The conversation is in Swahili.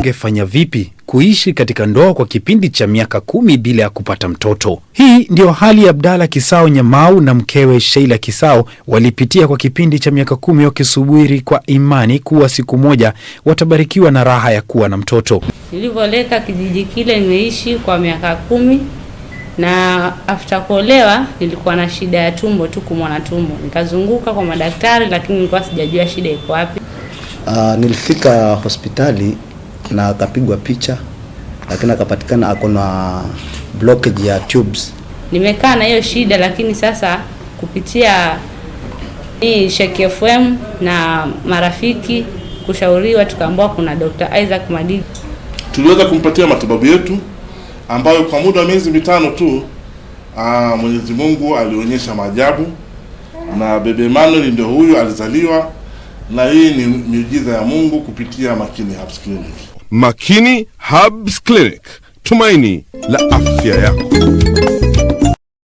ungefanya vipi kuishi katika ndoa kwa kipindi cha miaka 10 bila ya kupata mtoto? Hii ndio hali ya Abdalla Kisao Nyamau na mkewe Sheila Kisao walipitia kwa kipindi cha miaka 10 wakisubiri kwa imani kuwa siku moja watabarikiwa na raha ya kuwa na mtoto. Nilivyoleka kijiji kile nimeishi kwa miaka 10 na after kuolewa nilikuwa na shida ya tumbo tu, kumwa tumbo. Nikazunguka kwa madaktari lakini nilikuwa sijajua shida iko wapi. Nilifika hospitali na akapigwa picha lakini akapatikana akona blockage ya tubes. Nimekaa na hiyo shida lakini sasa kupitia hii Sheikh FM na marafiki kushauriwa tukaambiwa kuna Dr. Isaac Madidi. Tuliweza kumpatia matibabu yetu ambayo kwa muda wa miezi 5 tu Mwenyezi Mungu alionyesha maajabu na bebe Emmanuel ndio huyu alizaliwa, na hii ni miujiza ya Mungu kupitia Makini Herbs Clinic. Makini Herbs Clinic, tumaini la afya yako.